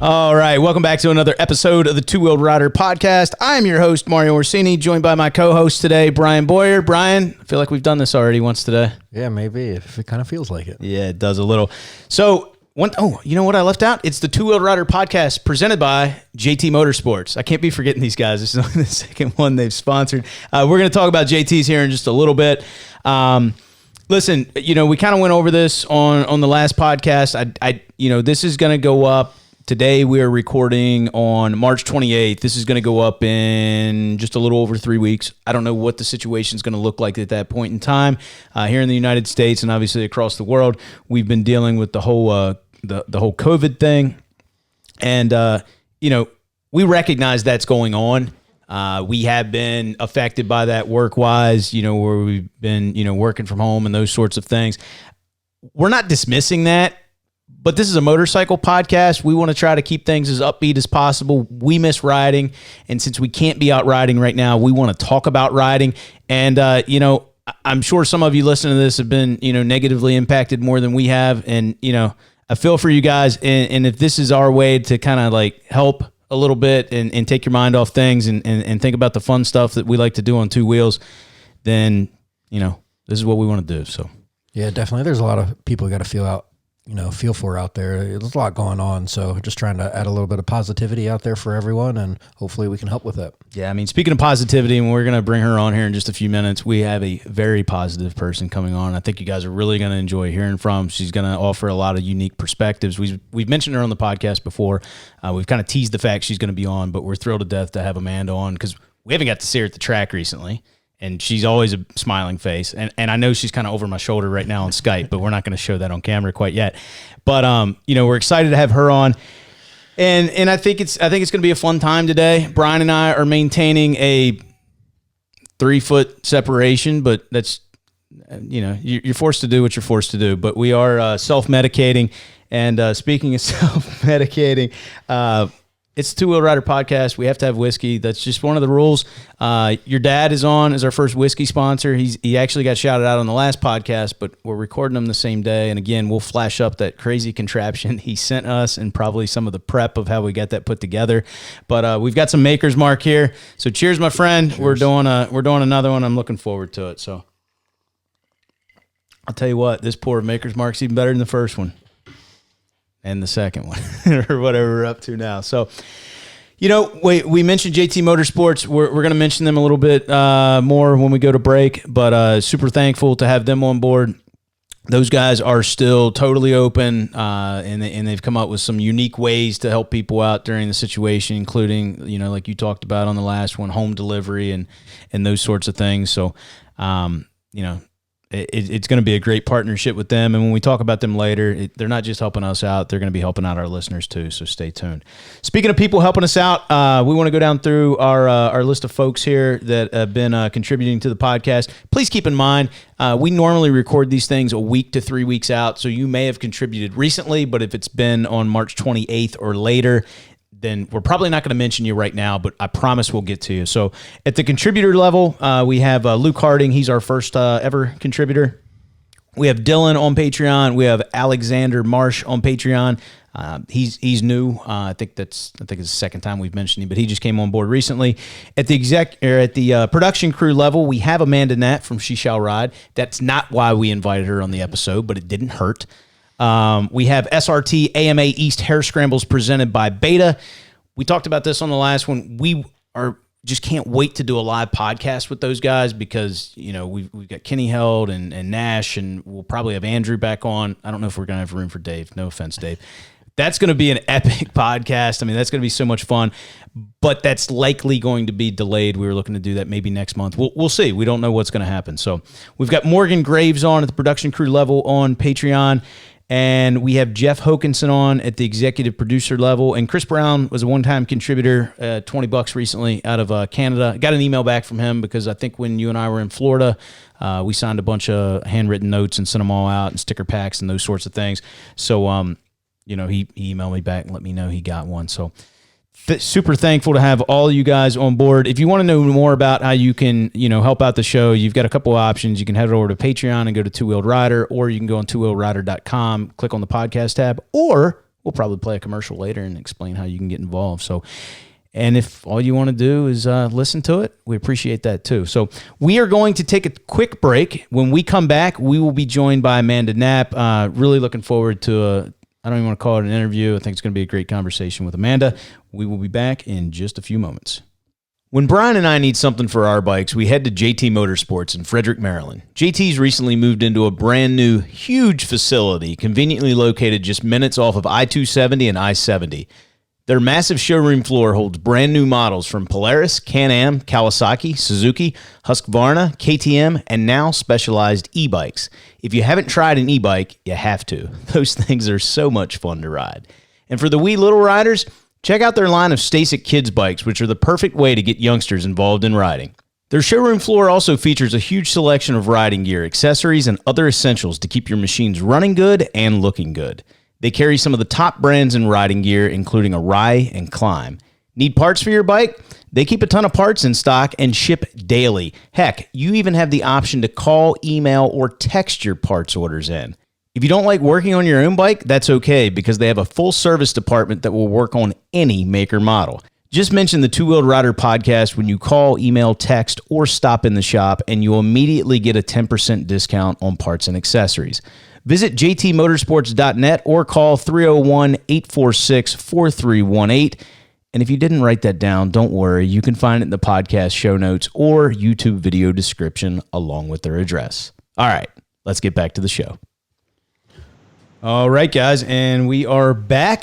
All right, welcome back to another episode of the Two Wheeled Rider podcast. I'm your host, Mario Orsini, joined by my co-host today, Brian Boyer. Brian, I feel like we've done this already once today. Yeah, maybe, if it kind of feels like it. Yeah, it does a little. So, you know what I left out? It's the Two Wheeled Rider podcast presented by JT Motorsports. I can't be forgetting these guys. This is only the second one they've sponsored. We're going to talk about JTs here in just a little bit. Listen, we kind of went over this on the last podcast. This is going to go up. Today we are recording on March 28th. This is going to go up in just a little over 3 weeks. I don't know what the situation is going to look like at that point in time. Here in the United States and obviously across the world, we've been dealing with the whole whole COVID thing, and we recognize that's going on. We have been affected by that work-wise, where we've been working from home and those sorts of things. We're not dismissing that. But this is a motorcycle podcast. We want to try to keep things as upbeat as possible. We miss riding, and since we can't be out riding right now, we want to talk about riding. And, I'm sure some of you listening to this have been, negatively impacted more than we have. And, I feel for you guys. And if this is our way to kind of like help a little bit and take your mind off things and think about the fun stuff that we like to do on two wheels, then, this is what we want to do. So, yeah, definitely. There's a lot of people got to feel for out there. There's a lot going on, so just trying to add a little bit of positivity out there for everyone, and hopefully we can help with that. Yeah, I mean, speaking of positivity, and we're going to bring her on here in just a few minutes, we have a very positive person coming on. I think you guys are really going to enjoy hearing from. She's going to offer a lot of unique perspectives. We've mentioned her on the podcast before. We've kind of teased the fact she's going to be on, but we're thrilled to death to have Amanda on because we haven't got to see her at the track recently. And she's always a smiling face. And I know she's kind of over my shoulder right now on Skype, but we're not going to show that on camera quite yet. But, we're excited to have her on. And I think it's going to be a fun time today. Brian and I are maintaining a 3-foot separation, but that's, you're forced to do what you're forced to do. But we are self-medicating. And speaking of self-medicating, it's a Two Wheel Rider podcast. We have to have whiskey. That's just one of the rules. Your dad is on as our first whiskey sponsor. He actually got shouted out on the last podcast, but we're recording them the same day. And again, we'll flash up that crazy contraption he sent us and probably some of the prep of how we got that put together. But we've got some Maker's Mark here. So cheers, my friend. Cheers. We're doing another one. I'm looking forward to it. So I'll tell you what, this pour of Maker's Mark's even better than the first one. And the second one, or whatever we're up to now. So, we mentioned JT Motorsports. We're going to mention them a little bit more when we go to break, but super thankful to have them on board. Those guys are still totally open, and they've come up with some unique ways to help people out during the situation, including, like you talked about on the last one, home delivery and those sorts of things. So, it's going to be a great partnership with them. And when we talk about them later, they're not just helping us out. They're going to be helping out our listeners too. So stay tuned. Speaking of people helping us out, we want to go down through our list of folks here that have been contributing to the podcast. Please keep in mind, we normally record these things a week to 3 weeks out. So you may have contributed recently, but if it's been on March 28th or later, then we're probably not going to mention you right now, but I promise we'll get to you. So at the contributor level, we have Luke Harding. He's our first ever contributor. We have Dylan on Patreon. We have Alexander Marsh on Patreon. He's new. I think it's the second time we've mentioned him, but he just came on board recently. At the production crew level, we have Amanda Knapp from She Shall Ride. That's not why we invited her on the episode, but it didn't hurt. We have SRT AMA East Hair Scrambles presented by Beta. We talked about this on the last one. We just can't wait to do a live podcast with those guys because, we've got Kenny Held and Nash, and we'll probably have Andrew back on. I don't know if we're going to have room for Dave. No offense, Dave. That's going to be an epic podcast. I mean, that's going to be so much fun, but that's likely going to be delayed. We were looking to do that maybe next month. We'll see. We don't know what's going to happen. So we've got Morgan Graves on at the production crew level on Patreon. And we have Jeff Hokinson on at the executive producer level. And Chris Brown was a one-time contributor, $20 recently out of Canada. I got an email back from him because I think when you and I were in Florida, we signed a bunch of handwritten notes and sent them all out and sticker packs and those sorts of things. So, he emailed me back and let me know he got one. So super thankful to have all you guys on board. If you want to know more about how you can, help out the show, you've got a couple of options. You can head over to Patreon and go to Two Wheeled Rider, or you can go on twowheeledrider.com, click on the podcast tab, or we'll probably play a commercial later and explain how you can get involved. So, and if all you want to do is listen to it, we appreciate that too. So we are going to take a quick break. When we come back, we will be joined by Amanda Knapp. Really looking forward to I don't even want to call it an interview. I think it's going to be a great conversation with Amanda. We will be back in just a few moments. When Brian and I need something for our bikes, we head to JT Motorsports in Frederick, Maryland. JT's recently moved into a brand new, huge facility, conveniently located just minutes off of I-270 and I-70. Their massive showroom floor holds brand new models from Polaris, Can-Am, Kawasaki, Suzuki, Husqvarna, KTM, and now specialized e-bikes. If you haven't tried an e-bike, you have to. Those things are so much fun to ride. And for the wee little riders, check out their line of Stasic Kids bikes, which are the perfect way to get youngsters involved in riding. Their showroom floor also features a huge selection of riding gear, accessories, and other essentials to keep your machines running good and looking good. They carry some of the top brands in riding gear, including Arai and Climb. Need parts for your bike? They keep a ton of parts in stock and ship daily. Heck, you even have the option to call, email, or text your parts orders in. If you don't like working on your own bike, that's okay, because they have a full service department that will work on any make or model. Just mention the Two Wheeled Rider podcast when you call, email, text, or stop in the shop, and you'll immediately get a 10% discount on parts and accessories. Visit jtmotorsports.net or call 301-846-4318. And if you didn't write that down, don't worry. You can find it in the podcast show notes or YouTube video description along with their address. All right, let's get back to the show. All right, guys, and we are back.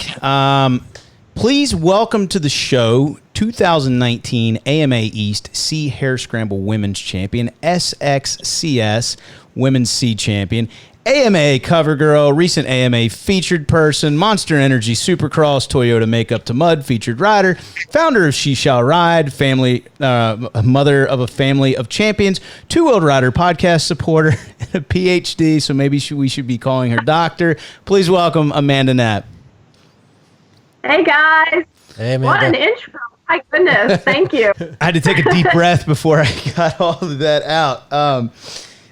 Please welcome to the show 2019 AMA East C Hare Scramble Women's Champion, SXCS Women's C Champion, AMA cover girl, recent AMA featured person, Monster Energy Supercross Toyota Makeup to Mud featured rider, founder of She Shall Ride, family mother of a family of champions, Two Wheeled Rider podcast supporter, and a PhD, so maybe we should be calling her doctor. Please welcome Amanda Knapp. Hey, guys. Hey, Amanda. What an intro. My goodness. Thank you. I had to take a deep breath before I got all of that out.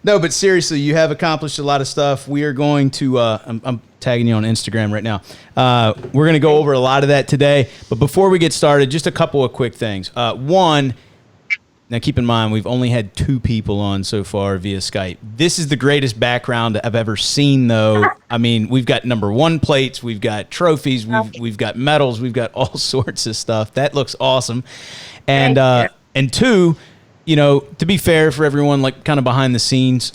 No, but seriously, you have accomplished a lot of stuff. We are going to, I'm tagging you on Instagram right now. We're going to go over a lot of that today. But before we get started, just a couple of quick things. One, now keep in mind, we've only had 2 people on so far via Skype. This is the greatest background I've ever seen, though. I mean, we've got #1 plates, we've got trophies, we've got medals, we've got all sorts of stuff. That looks awesome. And 2, you know, to be fair for everyone, like kind of behind the scenes,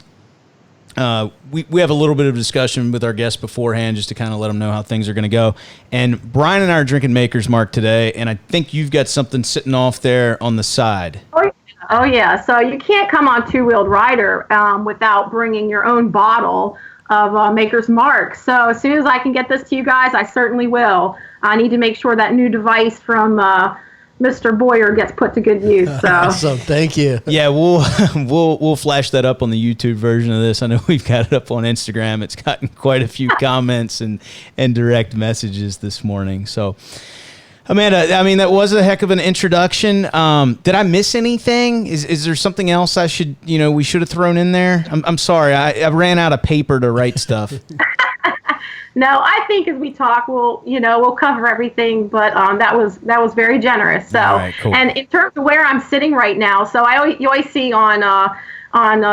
we have a little bit of discussion with our guests beforehand just to kind of let them know how things are going to go. And Brian and I are drinking Maker's Mark today, and I think you've got something sitting off there on the side. Oh, yeah. So you can't come on Two Wheeled Rider without bringing your own bottle of Maker's Mark. So as soon as I can get this to you guys, I certainly will. I need to make sure that new device from Mr. Boyer gets put to good use. So. Awesome, thank you. Yeah, we'll flash that up on the YouTube version of this. I know we've got it up on Instagram. It's gotten quite a few comments and direct messages this morning. So, Amanda, I mean, that was a heck of an introduction. Did I miss anything? Is there something else we should have thrown in there? I'm sorry, I ran out of paper to write stuff. No, I think as we talk, we'll cover everything, but that was very generous. So, all right, cool. And in terms of where I'm sitting right now, so you always see on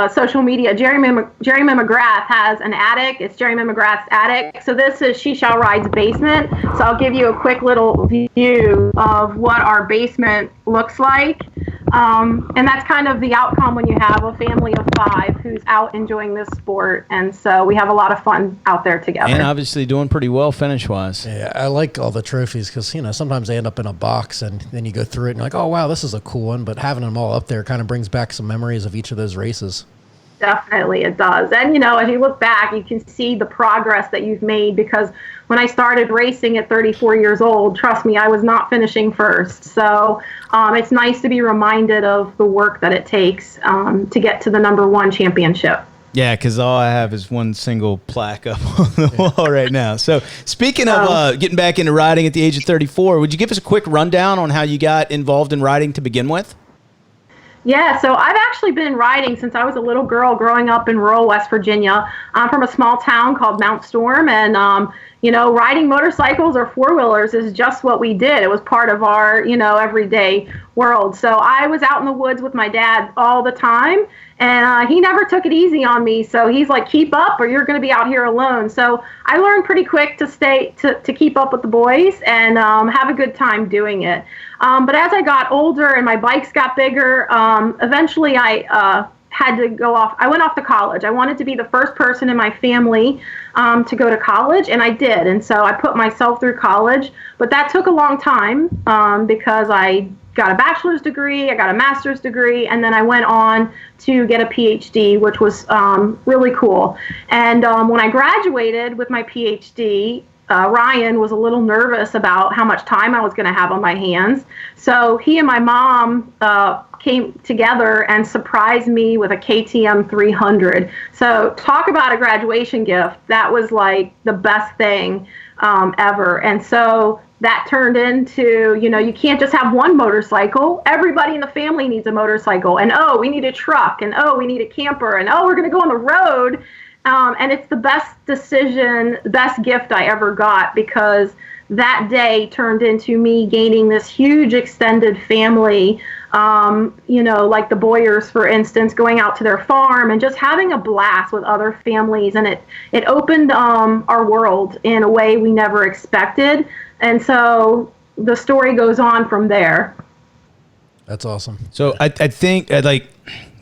social media, Jeremy McGrath has an attic. It's Jeremy McGrath's attic. So this is She Shall Ride's basement. So I'll give you a quick little view of what our basement looks like. And that's kind of the outcome when you have a family of 5 who's out enjoying this sport. And so we have a lot of fun out there together. And obviously doing pretty well finish-wise. Yeah, I like all the trophies because, sometimes they end up in a box and then you go through it and you're like, oh, wow, this is a cool one. But having them all up there kind of brings back some memories of each of those races. Definitely it does. And, as you look back, you can see the progress that you've made because when I started racing at 34 years old, trust me, I was not finishing first. So it's nice to be reminded of the work that it takes to get to the #1 championship. Yeah, because all I have is one single plaque up on the wall right now. So speaking of getting back into riding at the age of 34, would you give us a quick rundown on how you got involved in riding to begin with? Yeah, so I've actually been riding since I was a little girl growing up in rural West Virginia. I'm from a small town called Mount Storm, and, riding motorcycles or four-wheelers is just what we did. It was part of our, everyday world. So I was out in the woods with my dad all the time, and he never took it easy on me. So he's like, keep up or you're going to be out here alone. So I learned pretty quick to keep up with the boys and have a good time doing it. But as I got older and my bikes got bigger, eventually I had to go off. I went off to college. I wanted to be the first person in my family to go to college, and I did. And so I put myself through college, but that took a long time because I got a bachelor's degree, I got a master's degree, and then I went on to get a PhD, which was really cool. And when I graduated with my PhD, Ryan was a little nervous about how much time I was going to have on my hands. So he and my mom came together and surprised me with a KTM 300. So talk about a graduation gift. That was like the best thing ever. And so that turned into, you can't just have one motorcycle. Everybody in the family needs a motorcycle. And, oh, we need a truck. And, oh, we need a camper. And, oh, we're going to go on the road. And it's the best decision, the best gift I ever got, because that day turned into me gaining this huge extended family, like the Boyers, for instance, going out to their farm and just having a blast with other families. And it opened our world in a way we never expected. And so the story goes on from there. That's awesome. So I think,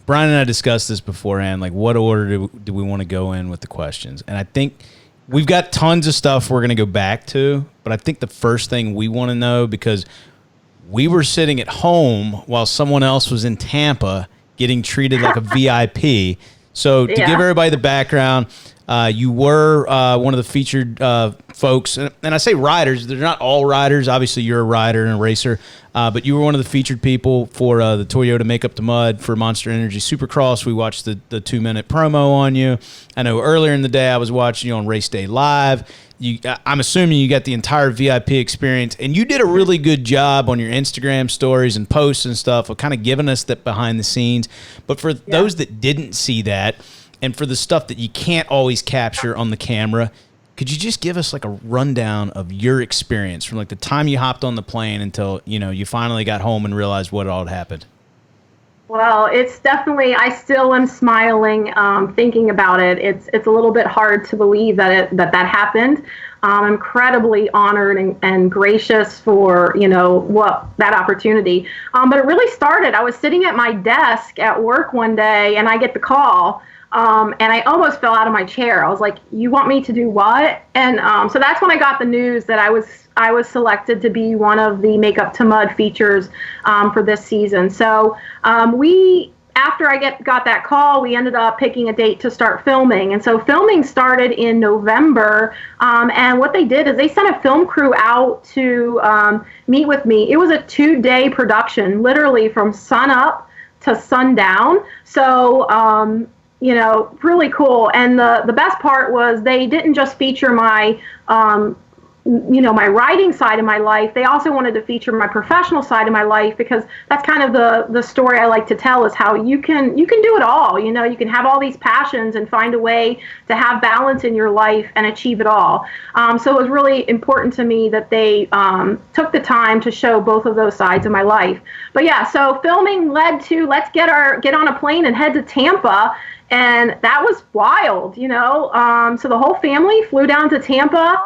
Brian and I discussed this beforehand, like what order do we want to go in with the questions? And I think we've got tons of stuff we're going to go back to, but I think the first thing we want to know, because we were sitting at home while someone else was in Tampa getting treated like a VIP. So to give everybody the background, you were one of the featured folks, and I say riders, they're not all riders. Obviously, you're a rider and a racer, but you were one of the featured people for the Toyota Make Up to Mud for Monster Energy Supercross. We watched the 2-minute promo on you. I know earlier in the day I was watching you on Race Day Live. I'm assuming you got the entire VIP experience, and you did a really good job on your Instagram stories and posts and stuff of kind of giving us that behind the scenes. But for those that didn't see that, and for the stuff that you can't always capture on the camera, could you just give us like a rundown of your experience from like the time you hopped on the plane until, you finally got home and realized what all had happened? Well, it's definitely, I still am smiling thinking about it. It's a little bit hard to believe that happened. I'm incredibly honored and gracious for, what that opportunity. But it really started, I was sitting at my desk at work one day and I get the call. And I almost fell out of my chair. I was like, you want me to do what? And so that's when I got the news that I was selected to be one of the Make Up to Mud features for this season. So after I got that call, we ended up picking a date to start filming. And so filming started in November. And what they did is they sent a film crew out to meet with me. It was a 2-day production, literally from sun up to sundown. So, really cool. And the best part was they didn't just feature my, my riding side of my life. They also wanted to feature my professional side of my life, because that's kind of the story I like to tell, is how you can do it all. You can have all these passions and find a way to have balance in your life and achieve it all. So it was really important to me that they took the time to show both of those sides of my life. But yeah, so filming led to let's get on a plane and head to Tampa. And that was wild, So the whole family flew down to Tampa.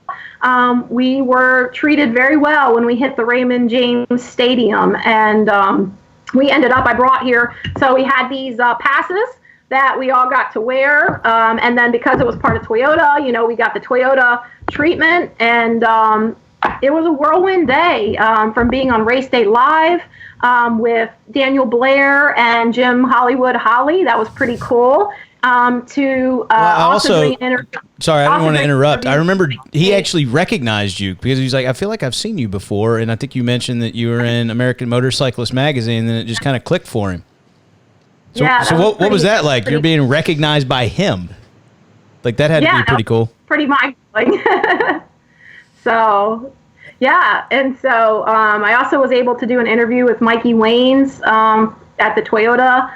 We were treated very well when we hit the Raymond James Stadium. And I brought here, so we had these passes that we all got to wear. And then because it was part of Toyota, we got the Toyota treatment. And it was a whirlwind day from being on Race Day Live. With Daniel Blair and Jim Hollywood Holly. That was pretty cool. Sorry, I didn't want to interrupt. I remember he actually recognized you because he was like, I feel like I've seen you before. And I think you mentioned that you were in American Motorcyclist Magazine, and then it just kind of clicked for him. So, what was that like? You're being recognized by him. Like that had to be pretty cool. Pretty mind-blowing. So... yeah, and so I also was able to do an interview with Mikey Waynes at the Toyota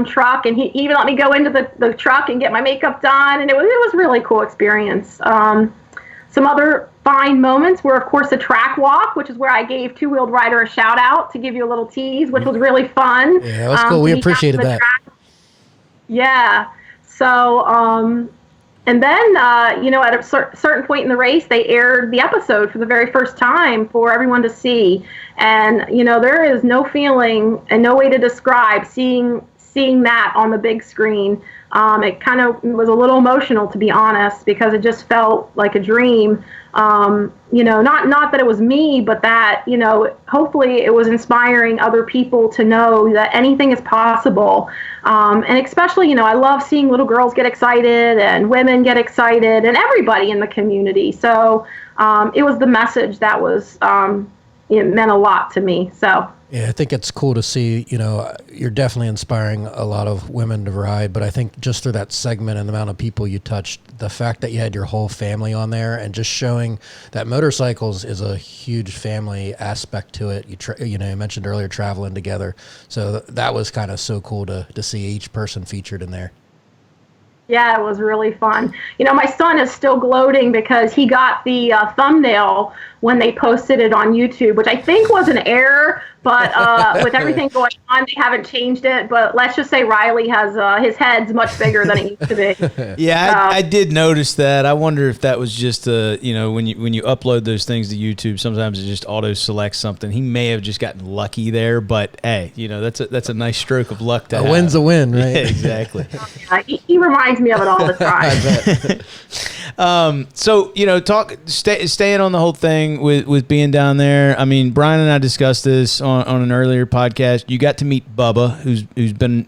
truck, and he even let me go into the truck and get my makeup done, and it was a really cool experience. So Some other fine moments were, of course, the track walk, which is where I gave Two Wheeled Rider a shout out to give you a little tease, which was really fun. Yeah, that was cool. We appreciated that. Yeah. So, and then, at a certain point in the race, they aired the episode for the very first time for everyone to see. And, there is no feeling and no way to describe seeing that on the big screen. It kind of was a little emotional, to be honest, because it just felt like a dream. Not that it was me, but that, hopefully it was inspiring other people to know that anything is possible. And especially, I love seeing little girls get excited and women get excited and everybody in the community. So it was the message that was, it meant a lot to me. So. Yeah, I think it's cool to see, you're definitely inspiring a lot of women to ride, but I think just through that segment and the amount of people you touched, the fact that you had your whole family on there and just showing that motorcycles is a huge family aspect to it. You mentioned earlier traveling together. So that was kind of so cool to see each person featured in there. Yeah, it was really fun. My son is still gloating because he got the thumbnail when they posted it on YouTube, which I think was an error, but with everything going on, they haven't changed it. But let's just say Riley has his head's much bigger than it used to be. Yeah, I did notice that. I wonder if that was just when you upload those things to YouTube, sometimes it just auto selects something. He may have just gotten lucky there, but hey, that's a nice stroke of luck to have. A win's a win, right? Yeah, exactly. He reminds me of it all the time. So staying on the whole thing with being down there. I mean, Brian and I discussed this on an earlier podcast. You got to meet Bubba, who's been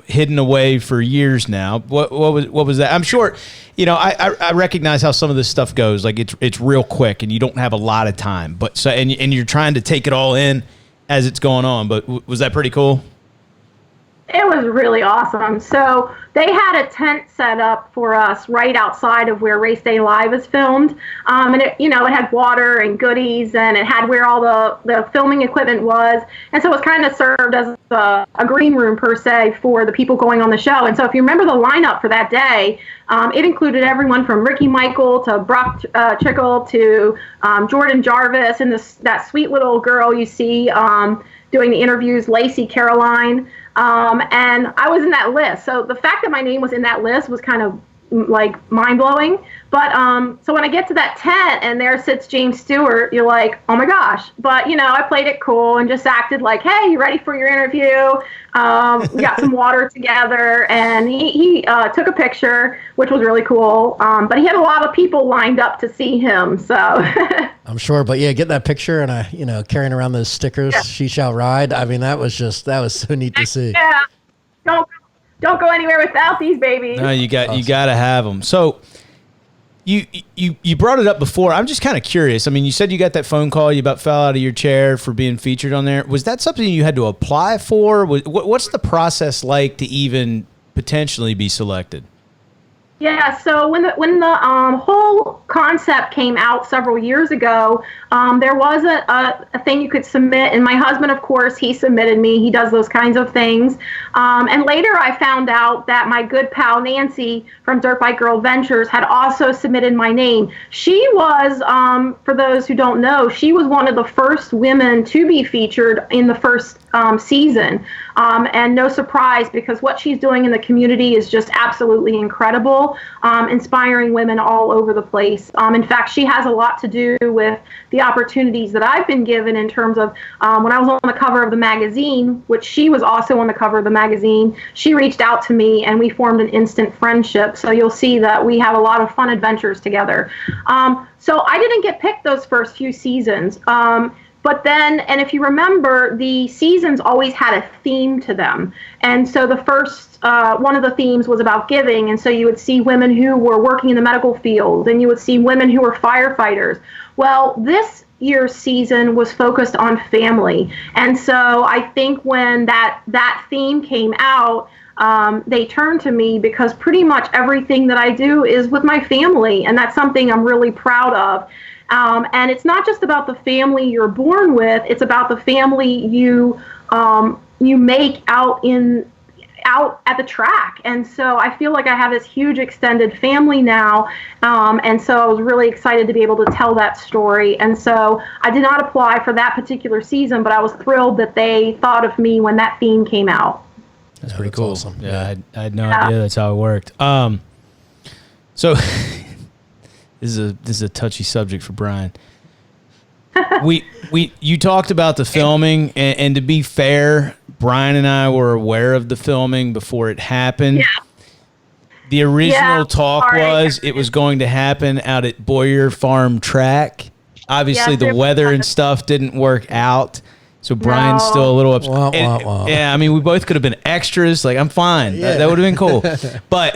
hidden away for years now. What was that? I'm sure I recognize how some of this stuff goes. Like it's real quick and you don't have a lot of time. But and you're trying to take it all in as it's going on. But was that pretty cool? It was really awesome. So they had a tent set up for us right outside of where Race Day Live is filmed. And it had water and goodies, and it had where all the filming equipment was. And so it was kind of served as a green room per se for the people going on the show. And so if you remember the lineup for that day, it included everyone from Ricky Michael to Brock Chickle to Jordan Jarvis and that sweet little girl you see doing the interviews, Lacey Caroline. And I was in that list. So the fact that my name was in that list was kind of like mind-blowing. But so when I get to that tent and there sits James Stewart, you're like, oh my gosh. But I played it cool and just acted like, hey, you ready for your interview? We got some water together, and he took a picture, which was really cool. But he had a lot of people lined up to see him. So I'm sure, but yeah, getting that picture and carrying around those stickers, yeah. She shall ride. I mean, that was so neat to see. Yeah, don't go anywhere without these babies. No, you got to have them. So you brought it up before. I'm just kind of curious. I mean, you said you got that phone call. You about fell out of your chair for being featured on there. Was that something you had to apply for? What's the process like to even potentially be selected? Yeah, so when the whole concept came out several years ago, there was a thing you could submit, and my husband, of course, he submitted me. He does those kinds of things. And later I found out that my good pal Nancy from Dirt Bike Girl Ventures had also submitted my name. She was, for those who don't know, she was one of the first women to be featured in the first season. And no surprise, because what she's doing in the community is just absolutely incredible, inspiring women all over the place. In fact, she has a lot to do with the opportunities that I've been given in terms of when I was on the cover of the magazine, which she was also on the cover of the magazine, she reached out to me and we formed an instant friendship. So you'll see that we have a lot of fun adventures together. So I didn't get picked those first few seasons. But then, and if you remember, the seasons always had a theme to them. And so the first, one of the themes was about giving. And so you would see women who were working in the medical field, and you would see women who were firefighters. Well, this year's season was focused on family. And so I think when that theme came out, they turned to me because pretty much everything that I do is with my family. And that's something I'm really proud of. And it's not just about the family you're born with, it's about the family you make out in out at the track. And so I feel like I have this huge extended family now. And so I was really excited to be able to tell that story. And so I did not apply for that particular season, but I was thrilled that they thought of me when that theme came out. That's pretty cool. Awesome. Yeah, I had no idea that's how it worked. So this is a touchy subject for Brian. You talked about the filming, and to be fair, Brian and I were aware of the filming before it happened. Yeah. The original talk was it was going to happen out at Boyer Farm Track. Obviously, the weather and stuff didn't work out, so Brian's still a little upset. Wah, wah, wah. Yeah, I mean, we both could have been extras. Like, I'm fine. Yeah. That would have been cool. But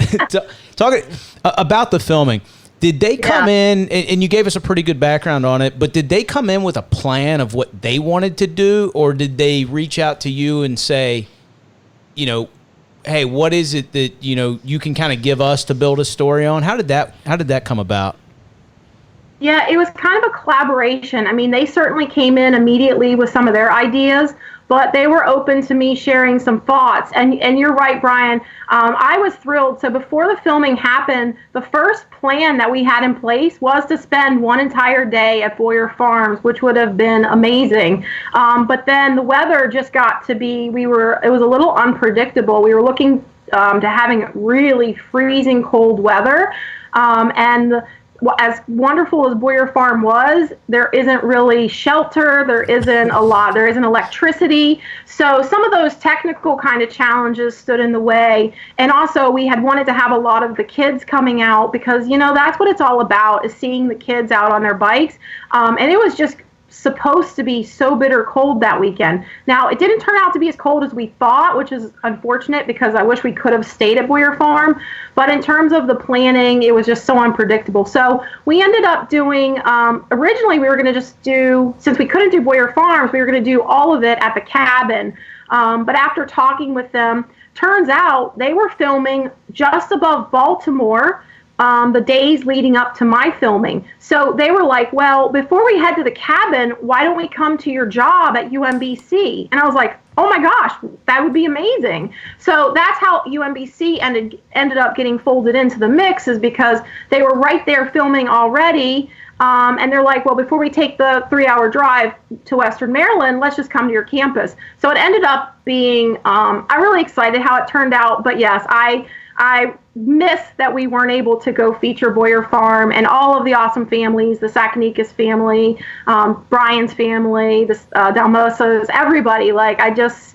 talking about the filming, did they come in, and you gave us a pretty good background on it, but did they come in with a plan of what they wanted to do, or did they reach out to you and say, hey, what is it that, you can kind of give us to build a story on? How did that come about? Yeah, it was kind of a collaboration. I mean, they certainly came in immediately with some of their ideas, but they were open to me sharing some thoughts. And you're right, Brian. I was thrilled. So before the filming happened, the first plan that we had in place was to spend one entire day at Boyer Farms, which would have been amazing. But then the weather just got to be, it was a little unpredictable. We were looking to having really freezing cold weather. And as wonderful as Boyer Farm was, there isn't really shelter, there isn't electricity. So some of those technical kind of challenges stood in the way. And also we had wanted to have a lot of the kids coming out because, that's what it's all about, is seeing the kids out on their bikes. And it was just supposed to be so bitter cold that weekend. Now, it didn't turn out to be as cold as we thought, which is unfortunate because I wish we could have stayed at Boyer Farm. But in terms of the planning, it was just so unpredictable. So we ended up doing, originally we were going to just do, since we couldn't do Boyer Farms, we were going to do all of it at the cabin. But after talking with them, turns out they were filming just above Baltimore the days leading up to my filming. So they were like, well, before we head to the cabin, why don't we come to your job at UMBC? And I was like, oh my gosh, that would be amazing. So that's how UMBC ended up getting folded into the mix, is because they were right there filming already. And they're like, well, before we take the 3-hour drive to Western Maryland, let's just come to your campus. So it ended up being, I'm really excited how it turned out. But yes, I miss that we weren't able to go feature Boyer Farm and all of the awesome families, the Sakanikas family, Brian's family, the Dalmosas, everybody.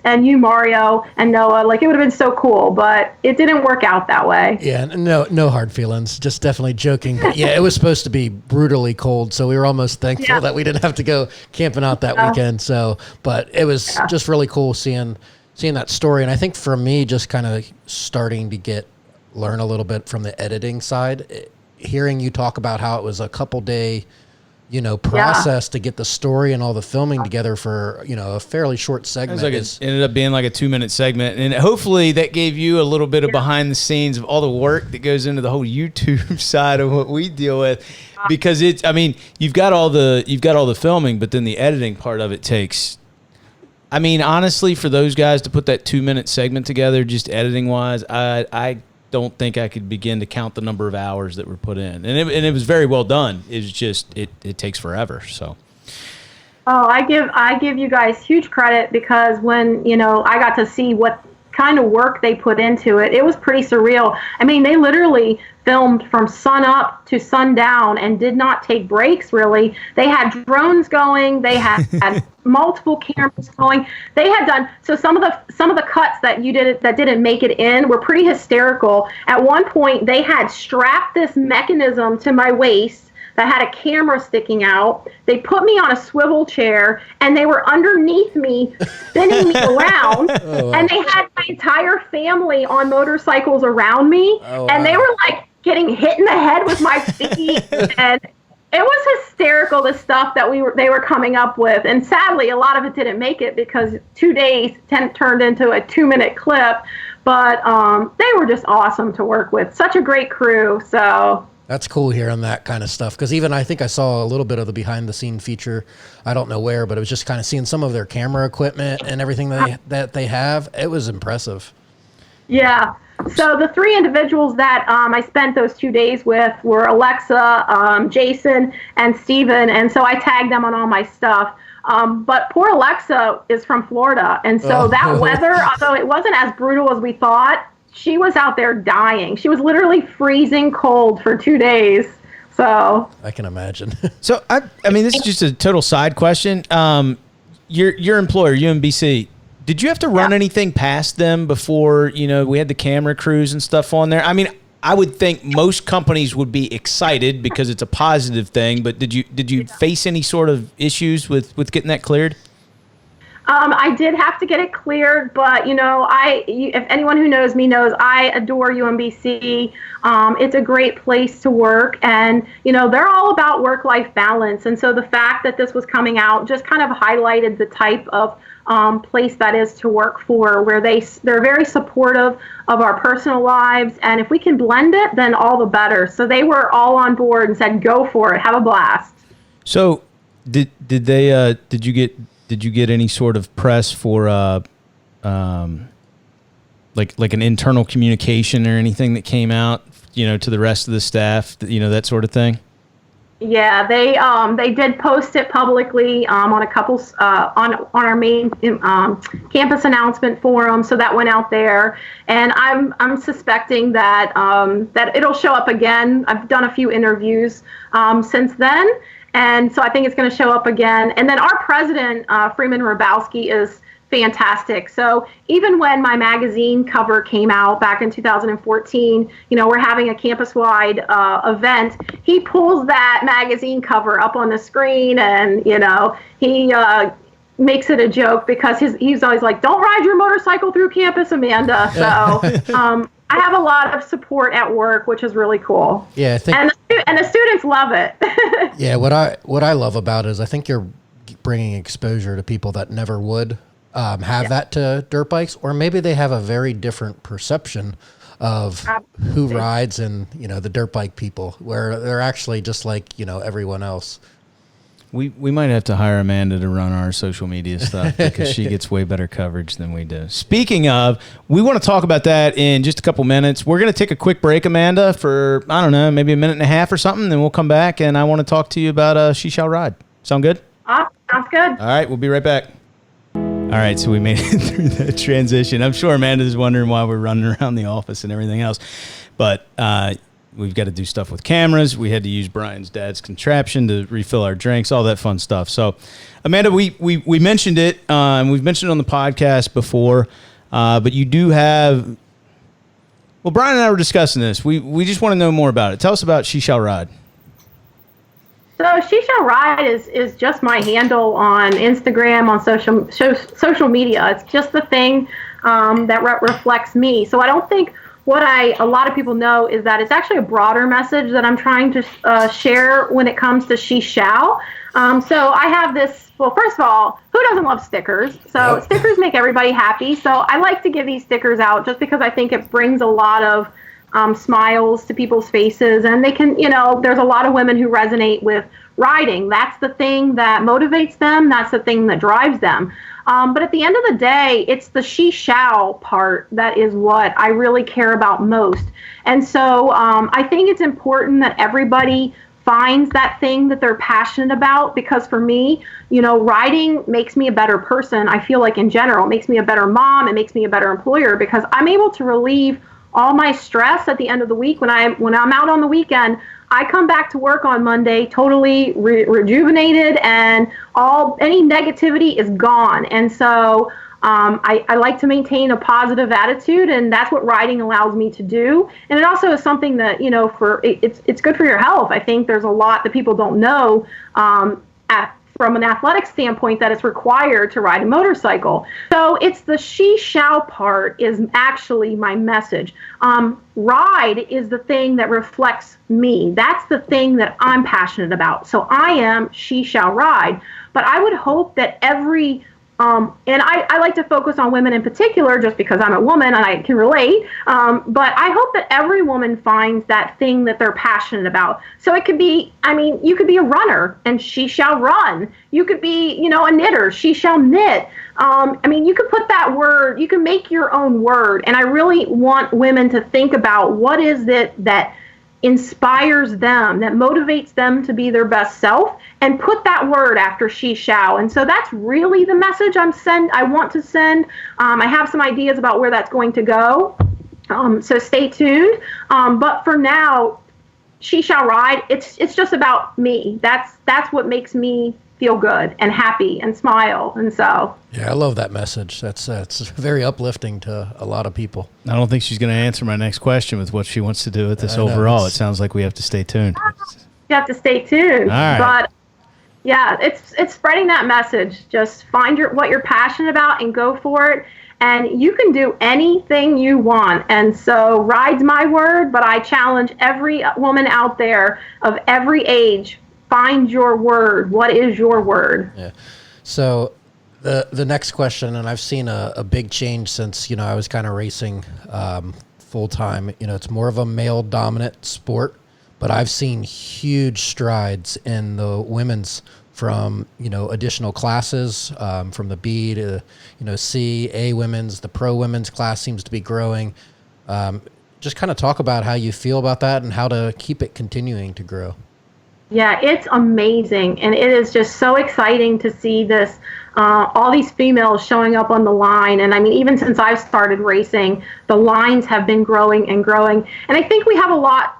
And you, Mario, and Noah, it would have been so cool, but it didn't work out that way. Yeah, no hard feelings, just definitely joking. But yeah, it was supposed to be brutally cold, so we were almost thankful that we didn't have to go camping out that weekend. So, but it was just really cool seeing that story. And I think for me, just kind of starting to learn a little bit from the editing side, hearing you talk about how it was a couple day, process to get the story and all the filming together for, a fairly short segment. It ended up being like a 2-minute segment. And hopefully that gave you a little bit of behind the scenes of all the work that goes into the whole YouTube side of what we deal with. Because you've got all the filming, but then the editing part of it takes, honestly, for those guys to put that 2-minute segment together, just editing wise, I don't think I could begin to count the number of hours that were put in. And it was very well done. It's just, it takes forever. So. Oh, I give you guys huge credit, because when, I got to see what kind of work they put into it, it was pretty surreal. They literally filmed from sun up to sundown and did not take breaks, really. They had drones going, they had multiple cameras going. They had done, so some of the cuts that didn't make it in were pretty hysterical. At one point, they had strapped this mechanism to my waist that had a camera sticking out. They put me on a swivel chair, and they were underneath me, spinning me around. Oh, wow. And they had my entire family on motorcycles around me. Oh, and they were getting hit in the head with my feet. And it was hysterical, the stuff that they were coming up with. And sadly, a lot of it didn't make it because 2 days turned into a 2-minute clip. But they were just awesome to work with. Such a great crew. So that's cool hearing that kind of stuff, because even I think I saw a little bit of the behind-the-scene feature. I don't know where, but it was just kind of seeing some of their camera equipment and everything that they have. It was impressive. Yeah. So the three individuals that I spent those 2 days with were Alexa, Jason, and Steven. And so I tagged them on all my stuff. But poor Alexa is from Florida. And so that weather, although it wasn't as brutal as we thought, she was out there dying. She was literally freezing cold for 2 days. So I can imagine. So I mean, this is just a total side question. Your employer, UMBC, did you have to run anything past them before, we had the camera crews and stuff on there? I mean, I would think most companies would be excited because it's a positive thing, but did you face any sort of issues with getting that cleared? I did have to get it cleared, but if anyone who knows me knows I adore UMBC. It's a great place to work, and they're all about work-life balance. And so the fact that this was coming out just kind of highlighted the type of place that is to work for, where they're very supportive of our personal lives, and if we can blend it, then all the better. So they were all on board and said, "Go for it, have a blast." So did you get any sort of press for like an internal communication or anything that came out, to the rest of the staff, that sort of thing? Yeah, they did post it publicly on a couple on our main campus announcement forum, so that went out there, and I'm suspecting that that it'll show up again. I've done a few interviews since then. And so I think it's going to show up again. And then our president, Freeman Rabowski, is fantastic. So even when my magazine cover came out back in 2014, we're having a campus-wide event. He pulls that magazine cover up on the screen, and he makes it a joke because he's always like, "Don't ride your motorcycle through campus, Amanda." So I have a lot of support at work, which is really cool. Yeah, I think, and the students love it. Yeah, what I love about it is I think you're bringing exposure to people that never would have that to dirt bikes, or maybe they have a very different perception of who rides and the dirt bike people, where they're actually just like everyone else. We might have to hire Amanda to run our social media stuff because she gets way better coverage than we do. Speaking of, we want to talk about that in just a couple minutes. We're going to take a quick break, Amanda, for, I don't know, maybe a minute and a half or something. Then we'll come back, and I want to talk to you about She Shall Ride. Sound good? Sounds good. All right, we'll be right back. All right, so we made it through that transition. I'm sure Amanda's wondering why we're running around the office and everything else. But we've got to do stuff with cameras. We had to use Brian's dad's contraption to refill our drinks, all that fun stuff. So, Amanda, we mentioned it, and we've mentioned it on the podcast before, but you do have... Well, Brian and I were discussing this. We just want to know more about it. Tell us about She Shall Ride. So She Shall Ride is just my handle on Instagram, on social media. It's just the thing that reflects me. So I don't think what a lot of people know is that it's actually a broader message that I'm trying to share when it comes to She Shall. So I have this, well, first of all, who doesn't love stickers? So stickers make everybody happy. So I like to give these stickers out just because I think it brings a lot of smiles to people's faces, and they can, there's a lot of women who resonate with riding. That's the thing that motivates them. That's the thing that drives them. But at the end of the day, it's the she shall part that is what I really care about most. And so I think it's important that everybody finds that thing that they're passionate about, because for me, riding makes me a better person. I feel like in general, it makes me a better mom. It makes me a better employer because I'm able to relieve all my stress at the end of the week. When I'm out on the weekend, I come back to work on Monday totally rejuvenated, and any negativity is gone. And so I like to maintain a positive attitude, and that's what riding allows me to do. And it also is something that it's good for your health. I think there's a lot that people don't know from an athletic standpoint that it's required to ride a motorcycle. So it's the she shall part is actually my message. Ride is the thing that reflects me. That's the thing that I'm passionate about. So I am she shall ride. But I would hope that every And I like to focus on women in particular just because I'm a woman and I can relate. But I hope that every woman finds that thing that they're passionate about. So it could be, I mean, you could be a runner and she shall run. You could be, you know, a knitter, she shall knit. I mean, you could put that word, you can make your own word. And I really want women to think about what is it that inspires them, that motivates them to be their best self, and put that word after she shall. And so that's really the message I want to send. I have some ideas about where that's going to go. So stay tuned. But for now, she shall ride. It's just about me. That's what makes me feel good and happy and smile. And so, yeah, I love that message. That's very uplifting to a lot of people. I don't think she's going to answer my next question with what she wants to do with this overall. It sounds like we have to stay tuned. You have to stay tuned. All right. But yeah, it's spreading that message. Just find what you're passionate about and go for it. And you can do anything you want. And so ride's my word, but I challenge every woman out there of every age, find your word. What is your word? Yeah. So the next question, and I've seen a big change since, you know, I was kind of racing full time. You know, it's more of a male dominant sport, but I've seen huge strides in the women's, from, you know, additional classes, from the B to, you know, C, A women's, the pro women's class seems to be growing. Just kind of talk about how you feel about that and how to keep it continuing to grow. Yeah, it's amazing. And it is just so exciting to see this, all these females showing up on the line. And I mean, even since I've started racing, the lines have been growing and growing. And I think we have a lot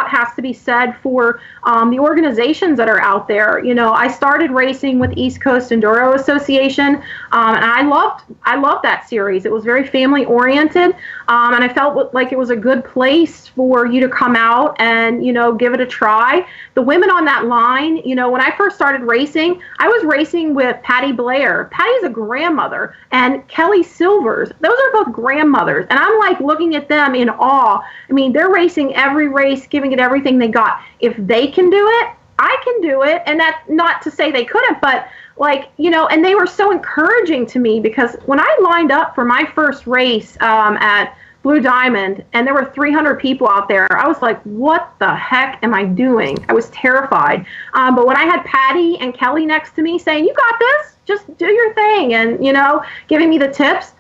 has to be said for the organizations that are out there. You know, I started racing with East Coast Enduro Association, and I loved that series. It was very family oriented, and I felt like it was a good place for you to come out and, you know, give it a try. The women on that line, you know, when I first started racing, I was racing with Patty Blair. Patty's a grandmother, and Kelly Silvers. Those are both grandmothers. And I'm like looking at them in awe. I mean, they're racing every race, giving it everything they got. If they can do it, I can do it. And that's not to say they couldn't, but like, you know, and they were so encouraging to me, because when I lined up for my first race at Blue Diamond, and there were 300 people out there, I was like, what the heck am I doing? I was terrified. But when I had Patty and Kelly next to me saying, you got this, just do your thing, and, you know, giving me the tips,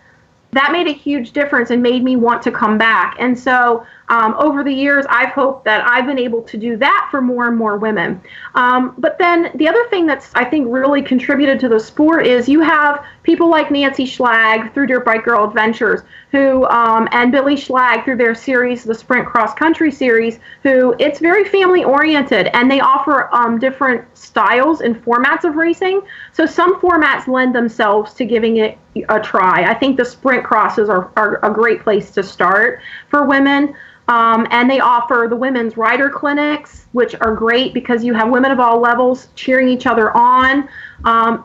that made a huge difference and made me want to come back. And so over the years, I've hoped that I've been able to do that for more and more women. But then the other thing that's, I think, really contributed to the sport is you have people like Nancy Schlag through Dirt Bike Girl Adventures, who and Billy Schlag through their series, the Sprint Cross Country series, who it's very family oriented, and they offer different styles and formats of racing. So some formats lend themselves to giving it a try. I think the Sprint Crosses are a great place to start for women. And they offer the women's rider clinics, which are great because you have women of all levels cheering each other on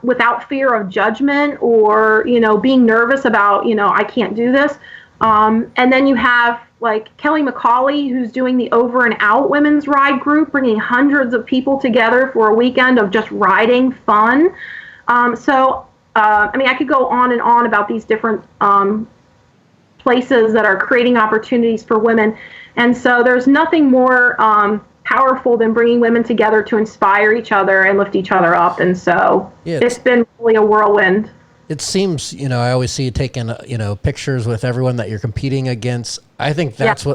without fear of judgment or, you know, being nervous about, you know, I can't do this. And then you have like Kelly McCauley, who's doing the Over and Out women's ride group, bringing hundreds of people together for a weekend of just riding fun. I mean, I could go on and on about these different places that are creating opportunities for women. And so there's nothing more powerful than bringing women together to inspire each other and lift each other up. And so it's been really a whirlwind. It seems, you know, I always see you taking, you know, pictures with everyone that you're competing against. I think that's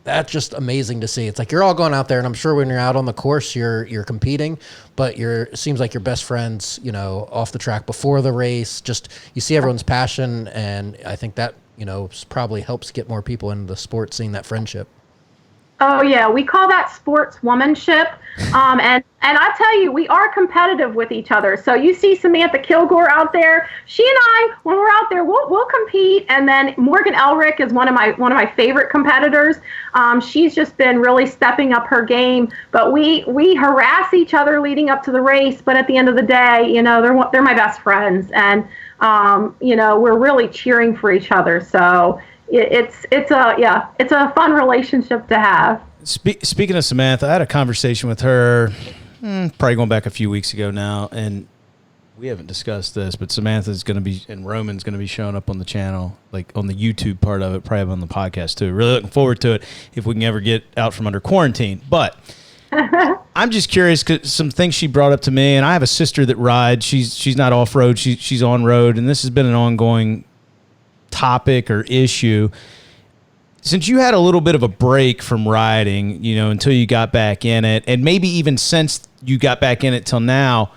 that's just amazing to see. It's like you're all going out there, and I'm sure when you're out on the course, you're competing, but it seems like you're best friends, you know, off the track before the race. Just you see everyone's passion, and I think that, you know, probably helps get more people into the sport, seeing that friendship. Oh yeah, we call that sportswomanship, and I tell you, we are competitive with each other. So you see Samantha Kilgore out there. She and I, when we're out there, we'll compete. And then Morgan Elric is one of my favorite competitors. She's just been really stepping up her game. But we harass each other leading up to the race. But at the end of the day, you know, they're my best friends, and you know, we're really cheering for each other. So. It's a fun relationship to have. Speaking of Samantha, I had a conversation with her probably going back a few weeks ago now, and we haven't discussed this, but Samantha's going to be, and Roman's going to be showing up on the channel, like on the YouTube part of it, probably on the podcast too. Really looking forward to it if we can ever get out from under quarantine. But I'm just curious, because some things she brought up to me, and I have a sister that rides. She's not off-road, she's on-road, and this has been an ongoing topic or issue. Since you had a little bit of a break from riding, you know, until you got back in it, and maybe even since you got back in it till now,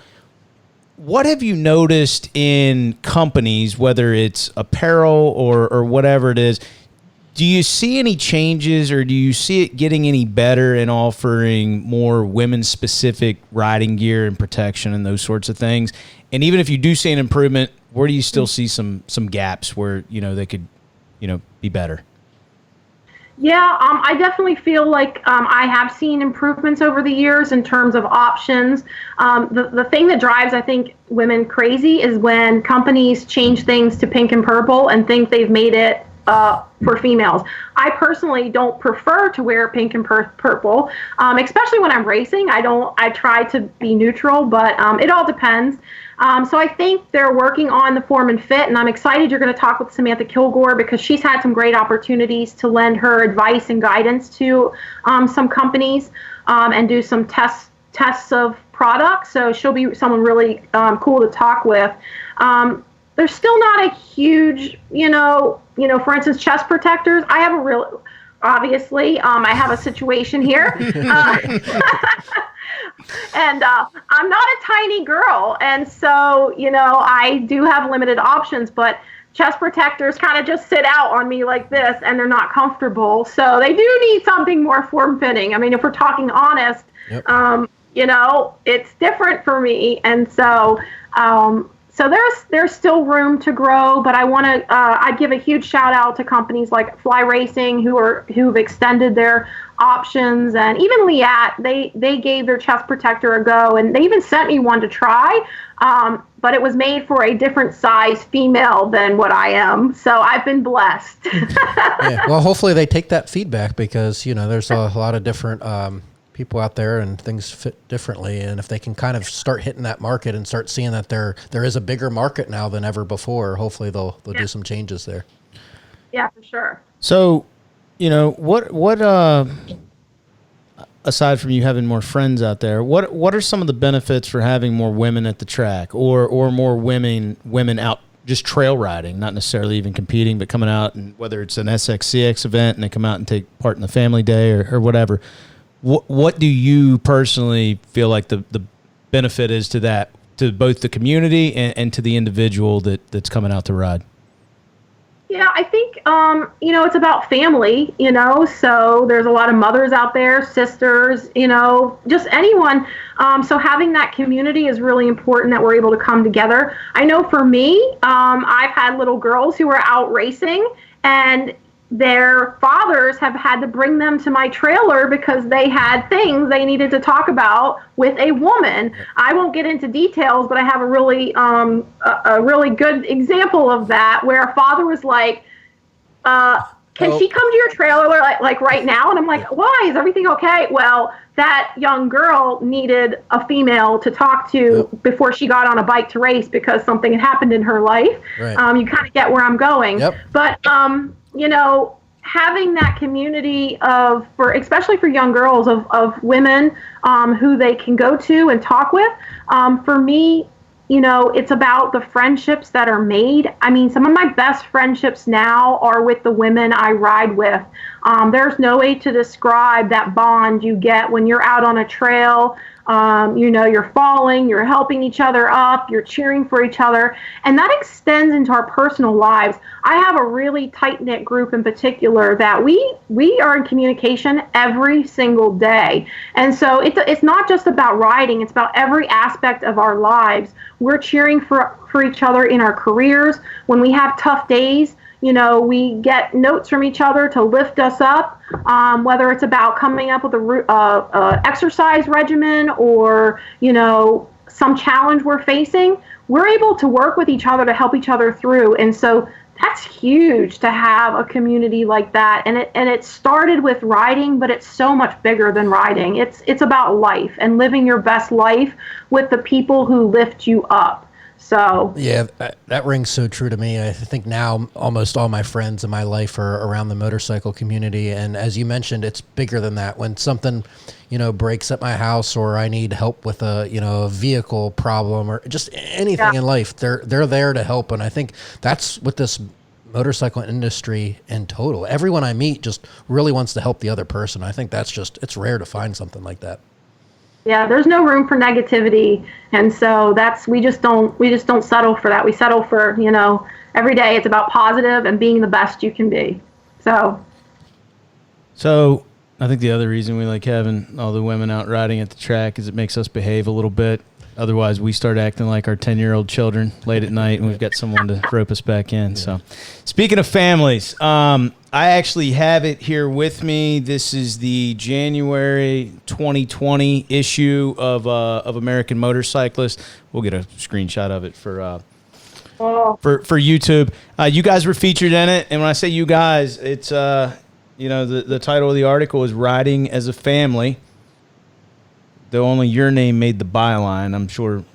what have you noticed in companies, whether it's apparel or whatever it is? Do you see any changes, or do you see it getting any better in offering more women-specific riding gear and protection and those sorts of things? And even if you do see an improvement, where do you still see some gaps where, you know, they could, you know, be better? Yeah, I definitely feel like I have seen improvements over the years in terms of options. The thing that drives, I think, women crazy is when companies change things to pink and purple and think they've made it for females. I personally don't prefer to wear pink and purple, especially when I'm racing. I try to be neutral, but it all depends. So I think they're working on the form and fit, and I'm excited you're going to talk with Samantha Kilgore, because she's had some great opportunities to lend her advice and guidance to some companies and do some tests of products. So she'll be someone really cool to talk with. There's still not a huge, for instance, chest protectors. I have a real, obviously, I have a situation here. And I'm not a tiny girl, and so, I do have limited options, but chest protectors kind of just sit out on me like this, and they're not comfortable, so they do need something more form-fitting. I mean, if we're talking honest, yep. It's different for me, and so there's still room to grow, but I'd give a huge shout out to companies like Fly Racing who've extended their options, and even Liat, they gave their chest protector a go, and they even sent me one to try, but it was made for a different size female than what I am, so I've been blessed. Yeah, well, hopefully they take that feedback, because there's a lot of different people out there, and things fit differently, and if they can kind of start hitting that market and start seeing that there is a bigger market now than ever before, hopefully they'll do some changes there. Yeah, for sure. So, what aside from you having more friends out there, what are some of the benefits for having more women at the track, or more women out just trail riding, not necessarily even competing, but coming out, and whether it's an SXCS event and they come out and take part in the family day or whatever? What do you personally feel like the benefit is to that, to both the community and to the individual that's coming out to ride? Yeah, I think, it's about family, so there's a lot of mothers out there, sisters, just anyone. So having that community is really important, that we're able to come together. I know for me, I've had little girls who are out racing, and their fathers have had to bring them to my trailer because they had things they needed to talk about with a woman. I won't get into details, but I have a really good example of that, where a father was like, can she come to your trailer like right now? And I'm like, why? Is everything okay? Well, that young girl needed a female to talk to before she got on a bike to race, because something had happened in her life. Right. You kind of get where I'm going. Yep. But having that community especially for young girls, of women who they can go to and talk with, for me, it's about the friendships that are made. I mean, some of my best friendships now are with the women I ride with. There's no way to describe that bond you get when you're out on a trail. You're falling, you're helping each other up, you're cheering for each other, and that extends into our personal lives. I have a really tight-knit group in particular that we are in communication every single day. And so it's not just about riding, it's about every aspect of our lives. We're cheering for each other in our careers. When we have tough days, we get notes from each other to lift us up, whether it's about coming up with a exercise regimen or, some challenge we're facing. We're able to work with each other to help each other through. And so that's huge to have a community like that. And it started with riding, but it's so much bigger than riding. It's about life and living your best life with the people who lift you up. So yeah, that rings so true to me. I think now almost all my friends in my life are around the motorcycle community. And as you mentioned, it's bigger than that. When something, breaks at my house, or I need help with a vehicle problem, or just anything in life, they're there to help. And I think that's what this motorcycle industry in total, everyone I meet just really wants to help the other person. I think it's rare to find something like that. Yeah, there's no room for negativity, and so we just don't settle for that. We settle for, every day it's about positive and being the best you can be. So I think the other reason we like having all the women out riding at the track is it makes us behave a little bit. Otherwise, we start acting like our 10-year-old children late at night, and we've got someone to rope us back in. Yeah. So, speaking of families, I actually have it here with me. This is the January 2020 issue of American Motorcyclist. We'll get a screenshot of it for YouTube. You guys were featured in it, and when I say you guys, it's the title of the article is "Riding as a Family." Though only your name made the byline, I'm sure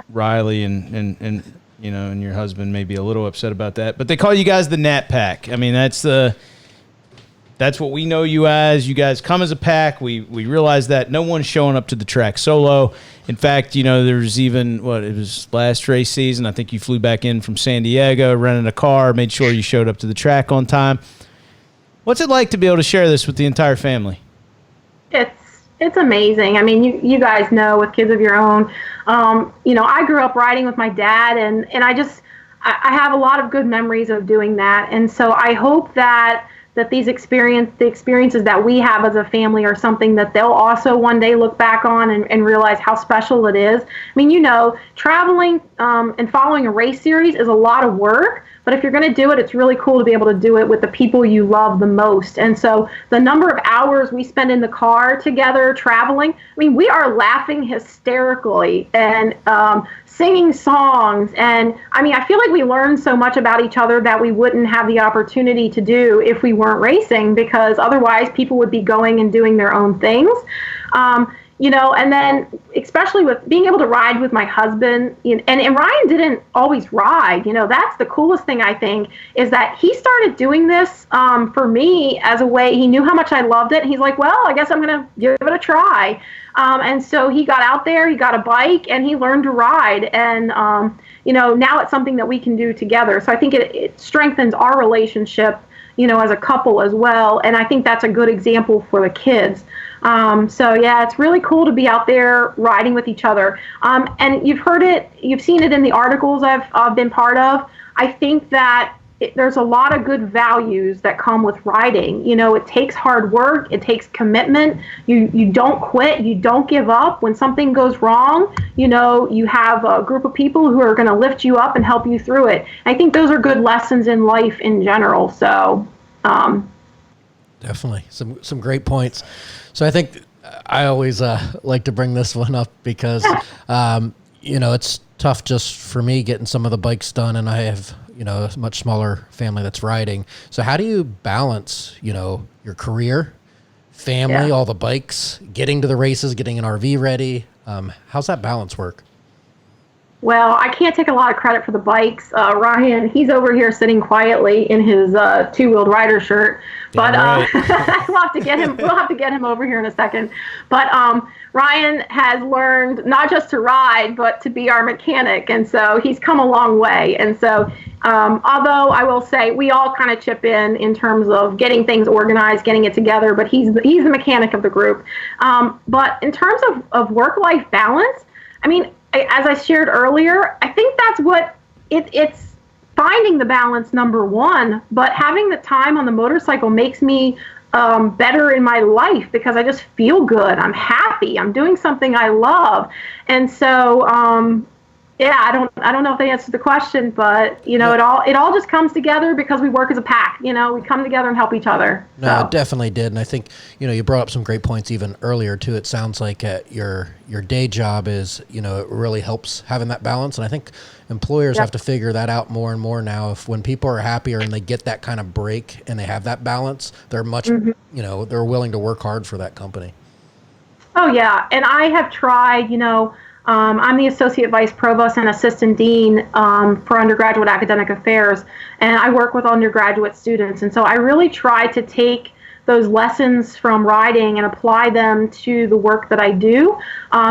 Riley and your husband may be a little upset about that. But they call you guys the Nat Pack. I mean, that's what we know you as. You guys come as a pack. We realize that no one's showing up to the track solo. In fact, there's even it was last race season. I think you flew back in from San Diego, rented a car, made sure you showed up to the track on time. What's it like to be able to share this with the entire family? It's amazing. I mean, you guys know, with kids of your own, I grew up riding with my dad, and I have a lot of good memories of doing that. And so I hope that the experiences that we have as a family are something that they'll also one day look back on and realize how special it is. I mean, traveling and following a race series is a lot of work. But if you're going to do it, it's really cool to be able to do it with the people you love the most. And so the number of hours we spend in the car together traveling, I mean, we are laughing hysterically and singing songs. And I mean, I feel like we learn so much about each other that we wouldn't have the opportunity to do if we weren't racing, because otherwise people would be going and doing their own things. And then especially with being able to ride with my husband, and Ryan didn't always ride, that's the coolest thing, I think, is that he started doing this for me as a way. He knew how much I loved it. And he's like, well, I guess I'm going to give it a try. And so he got out there, he got a bike, and he learned to ride. And, now it's something that we can do together. So I think it strengthens our relationship, as a couple as well. And I think that's a good example for the kids. It's really cool to be out there riding with each other. And you've seen it in the articles I've been part of. I think that there's a lot of good values that come with riding. It takes hard work. It takes commitment. You don't quit. You don't give up. When something goes wrong, you have a group of people who are going to lift you up and help you through it. I think those are good lessons in life in general. So, definitely some great points. So I think I always like to bring this one up because, it's tough just for me getting some of the bikes done, and I have, a much smaller family that's riding. So how do you balance, your career, family, all the bikes, getting to the races, getting an RV ready? How's that balance work? Well, I can't take a lot of credit for the bikes. Ryan, he's over here sitting quietly in his two-wheeled rider shirt. But right. we'll have to get him. We'll have to get him over here in a second. But Ryan has learned not just to ride, but to be our mechanic, and so he's come a long way. And so, although I will say we all kind of chip in terms of getting things organized, getting it together, but he's the mechanic of the group. But in terms of work-life balance, I mean, as I shared earlier, I think that's what it's finding the balance, number one, but having the time on the motorcycle makes me better in my life because I just feel good. I'm happy. I'm doing something I love. And so, I don't know if they answered the question, but it all just comes together because we work as a pack. We come together and help each other. So. No, it definitely did, and I think you brought up some great points even earlier too. It sounds like at your day job is it really helps having that balance, and I think employers have to figure that out more and more now. If when people are happier and they get that kind of break and they have that balance, they're much they're willing to work hard for that company. Oh yeah, and I have tried I'm the Associate Vice Provost and Assistant Dean for Undergraduate Academic Affairs, and I work with undergraduate students. And so I really try to take those lessons from riding and apply them to the work that I do.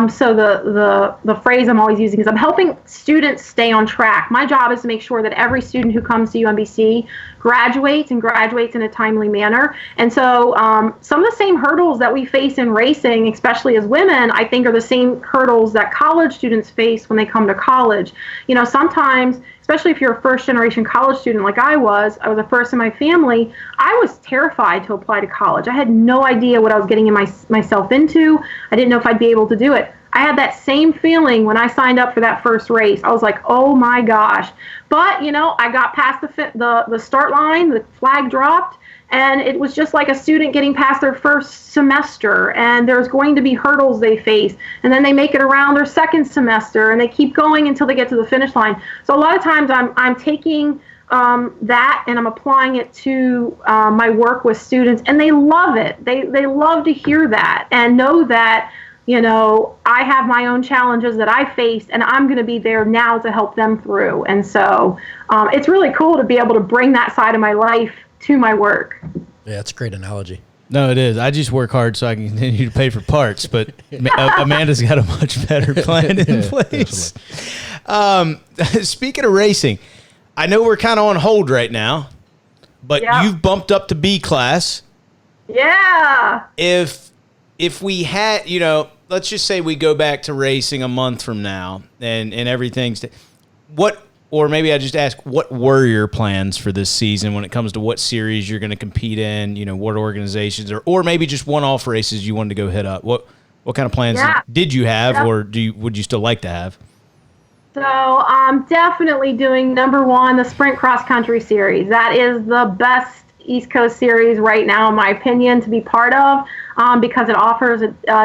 So the phrase I'm always using is I'm helping students stay on track. My job is to make sure that every student who comes to UMBC graduates in a timely manner. And so some of the same hurdles that we face in racing, especially as women, I think are the same hurdles that college students face when they come to college. You know, sometimes, especially if you're a first-generation college student like I was the first in my family, I was terrified to apply to college. I had no idea what I was getting myself into. I didn't know if I'd be able to do it. I had that same feeling when I signed up for that first race. I was like, oh my gosh. But, you know, I got past the start line, the flag dropped, and it was just like a student getting past their first semester, and there's going to be hurdles they face, and then they make it around their second semester, and they keep going until they get to the finish line. So a lot of times I'm taking that and I'm applying it to my work with students, and they love it. They love to hear that and know that, you know, I have my own challenges that I face, and I'm going to be there now to help them through. And so it's really cool to be able to bring that side of my life to my work. Yeah, it's a great analogy. No, it is. I just work hard so I can continue to pay for parts, but Amanda's got a much better plan in place. Speaking of racing, I know we're kind of on hold right now, but you've bumped up to B class. Yeah. If we had, you know, let's just say we go back to racing a month from now and everything's or maybe I just ask, what were your plans for this season when it comes to what series you're going to compete in, you know, what organizations, or maybe just one-off races you wanted to go hit up? What kind of plans did you have, or would you still like to have? So I'm definitely doing number one, the Sprint Cross Country Series. That is the best East Coast series right now, in my opinion, to be part of, because it offers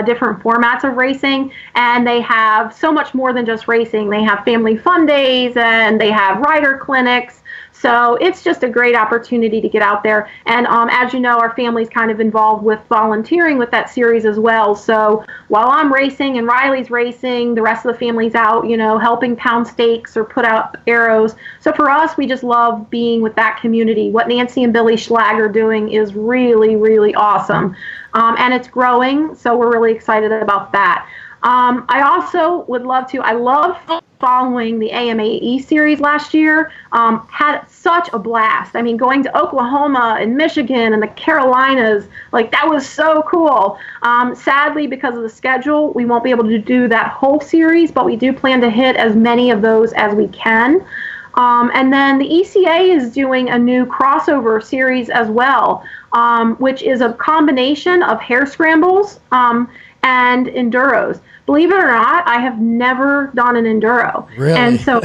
different formats of racing, and they have so much more than just racing. They have family fun days, and they have rider clinics. So it's just a great opportunity to get out there. And as you know, our family's kind of involved with volunteering with that series as well. So while I'm racing and Riley's racing, the rest of the family's out, you know, helping pound stakes or put out arrows. So for us, we just love being with that community. What Nancy and Billy Schlag are doing is really, really awesome. And it's growing, so we're really excited about that. I also would love to, I love following the AMAE series last year. Had such a blast. I mean, going to Oklahoma and Michigan and the Carolinas, like that was so cool. Sadly, because of the schedule, we won't be able to do that whole series, but we do plan to hit as many of those as we can. And then the ECA is doing a new crossover series as well, which is a combination of hare scrambles and enduros. Believe it or not, I have never done an enduro. Really? And so,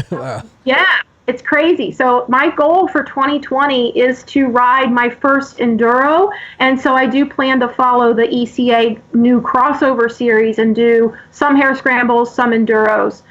yeah, it's crazy. So my goal for 2020 is to ride my first enduro. And so I do plan to follow the ECA new crossover series and do some hare scrambles, some enduros.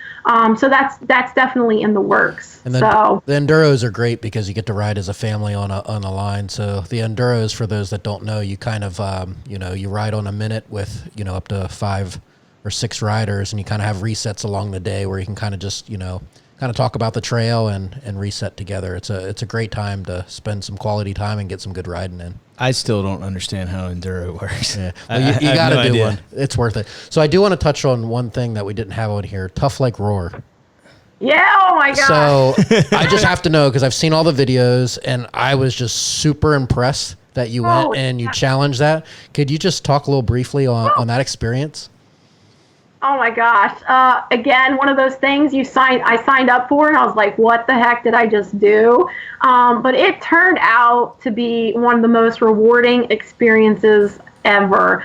So that's definitely in the works. And then the enduros are great because you get to ride as a family on a line. So the enduros, for those that don't know, you kind of you ride on a minute with up to 5 or 6 riders, and you kind of have resets along the day where you can kind of just kind of talk about the trail and reset together. It's a great time to spend some quality time and get some good riding in. I still don't understand how enduro works. Yeah. Well, you got to do one. It's worth it. So I do want to touch on one thing that we didn't have on here, Tough Like Roar. Yeah, oh my God. So I just have to know, because I've seen all the videos, and I was just super impressed that you went and you challenged that. Could you just talk a little briefly on that experience? Oh my gosh. Again, one of those things I signed up for, and I was like, what the heck did I just do? But it turned out to be one of the most rewarding experiences ever.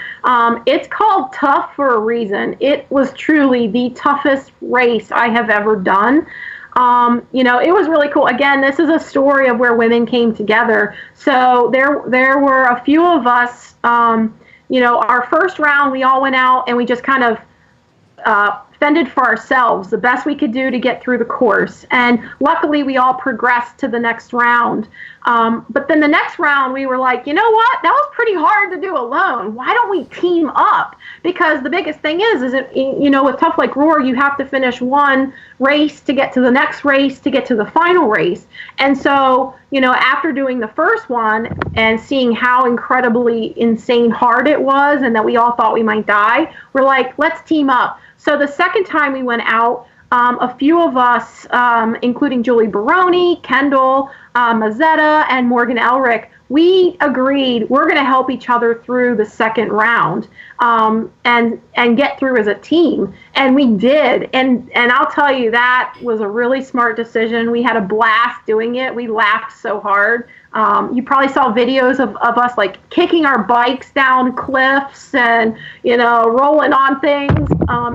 It's called Tough for a reason. It was truly the toughest race I have ever done. It was really cool. Again, this is a story of where women came together. So there were a few of us, our first round, we all went out and we just kind of fended for ourselves the best we could do to get through the course. And luckily, we all progressed to the next round. But then the next round, we were like, you know what? That was pretty hard to do alone. Why don't we team up? Because the biggest thing is it, you know, with Tough Like Roar, you have to finish one race to get to the next race to get to the final race. And so, you know, after doing the first one and seeing how incredibly insane hard it was and that we all thought we might die, we're like, let's team up. So the second time we went out, a few of us, including Julie Baroni, Kendall, Mazzetta, and Morgan Elric, we agreed we're going to help each other through the second round and get through as a team. And we did. And I'll tell you, that was a really smart decision. We had a blast doing it. We laughed so hard. You probably saw videos of us like kicking our bikes down cliffs and, you know, rolling on things.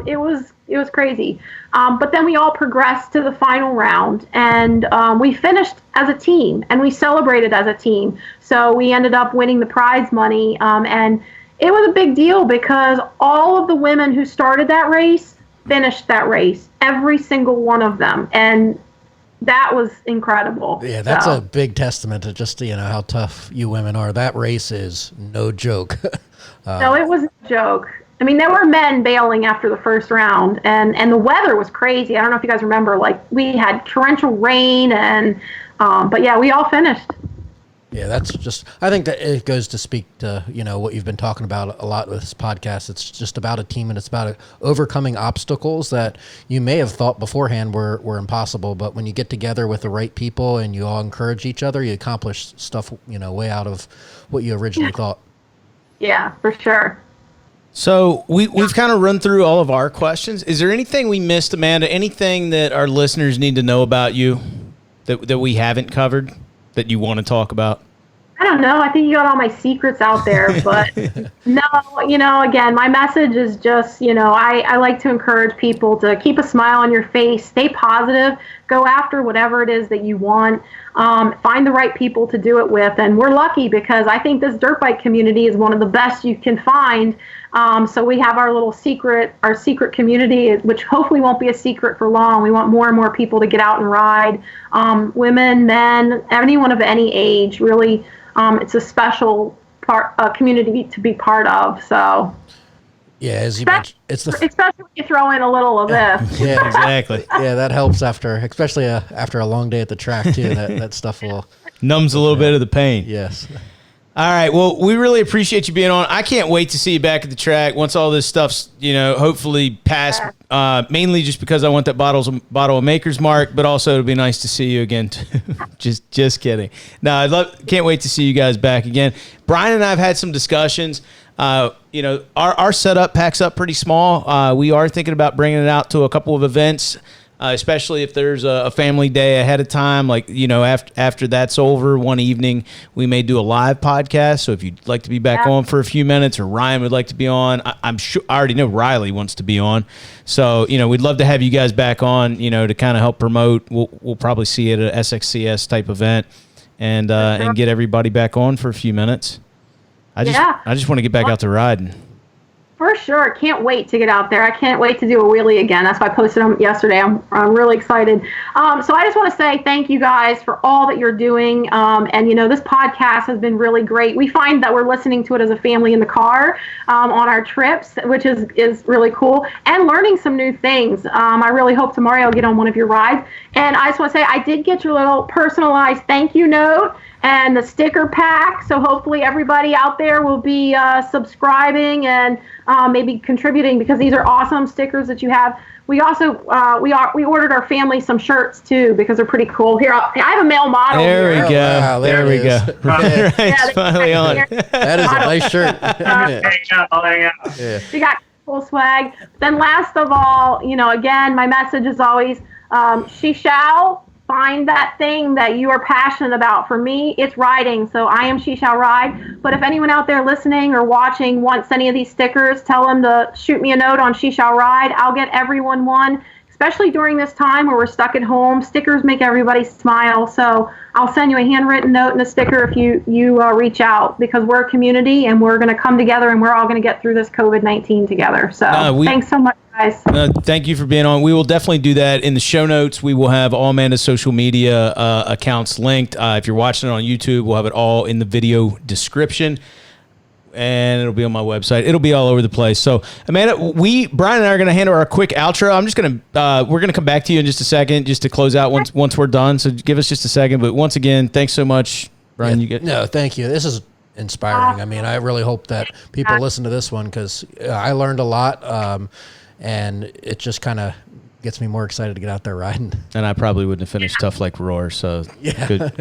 It was crazy. But then we all progressed to the final round, and we finished as a team, and we celebrated as a team. So we ended up winning the prize money, and it was a big deal because all of the women who started that race finished that race, every single one of them, and that was incredible. Yeah, that's a big testament to just, you know, how tough you women are. That race is no joke. No, it wasn't a joke. I mean, there were men bailing after the first round, and the weather was crazy. I don't know if you guys remember, like, we had torrential rain, and but yeah, we all finished. Yeah, that's just, I think that it goes to speak to, you know, what you've been talking about a lot with this podcast. It's just about a team, and it's about overcoming obstacles that you may have thought beforehand were impossible. But when you get together with the right people and you all encourage each other, you accomplish stuff, you know, way out of what you originally thought. Yeah, for sure. So we've kind of run through all of our questions. Is there anything we missed, Amanda? Anything that our listeners need to know about you that we haven't covered that you want to talk about? I don't know. I think you got all my secrets out there, but no, you know, again, my message is just, you know, I like to encourage people to keep a smile on your face, stay positive, go after whatever it is that you want, find the right people to do it with. And we're lucky because I think this dirt bike community is one of the best you can find. So we have our little our secret community, which hopefully won't be a secret for long. We want more and more people to get out and ride. Women, men, anyone of any age, really. It's a special community to be part of. So, yeah, as you mentioned, especially when you throw in a little of this. Yeah, exactly. Yeah, that helps especially after a long day at the track too. That stuff will numbs a little bit of the pain. Yes. All right. Well, we really appreciate you being on. I can't wait to see you back at the track once all this stuff's, you know, hopefully passed. Mainly just because I want that bottle of Maker's Mark, but also it'll be nice to see you again too. just kidding. No, can't wait to see you guys back again. Brian and I have had some discussions. You know, our setup packs up pretty small. We are thinking about bringing it out to a couple of events. Especially if there's a family day ahead of time, like, you know, after that's over one evening, we may do a live podcast. So if you'd like to be back on for a few minutes, or Ryan would like to be on, I'm sure I already know Riley wants to be on. So, you know, we'd love to have you guys back on, you know, to kind of help promote. We'll probably see it at an SXCS type event and get everybody back on for a few minutes. I just want to get back out to riding. For sure. Can't wait to get out there. I can't wait to do a wheelie again. That's why I posted them yesterday. I'm really excited. So I just want to say thank you guys for all that you're doing. And, you know, this podcast has been really great. We find that we're listening to it as a family in the car on our trips, which is really cool, and learning some new things. I really hope tomorrow I'll get on one of your rides. And I just want to say I did get your little personalized thank you note and the sticker pack. So hopefully everybody out there will be subscribing and maybe contributing, because these are awesome stickers that you have. We also we ordered our family some shirts too, because they're pretty cool. Here, I have a male model. There we go. Wow, there we go. It's finally on. That is a nice shirt. Yeah. We got cool swag. Then last of all, you know, again, my message is always, she shall find that thing that you are passionate about. For me, it's riding, so I am She Shall Ride. But if anyone out there listening or watching wants any of these stickers, tell them to shoot me a note on She Shall Ride. I'll get everyone one, especially during this time where we're stuck at home. Stickers make everybody smile, so I'll send you a handwritten note and a sticker if you reach out, because we're a community and we're going to come together and we're all going to get through this COVID-19 together. So thanks so much for guys. Thank you for being on. We will definitely do that in the show notes. We will have all Amanda's social media accounts linked. If you're watching it on YouTube, we'll have it all in the video description. And it'll be on my website. It'll be all over the place. So, Amanda, Brian and I are going to handle our quick outro. I'm just going to, we're going to come back to you in just a second, just to close out once we're done. So give us just a second. But once again, thanks so much, Brian. No, thank you. This is inspiring. I mean, I really hope that people listen to this one because I learned a lot, and it just kind of gets me more excited to get out there riding. And I probably wouldn't have finished tough like Roar. So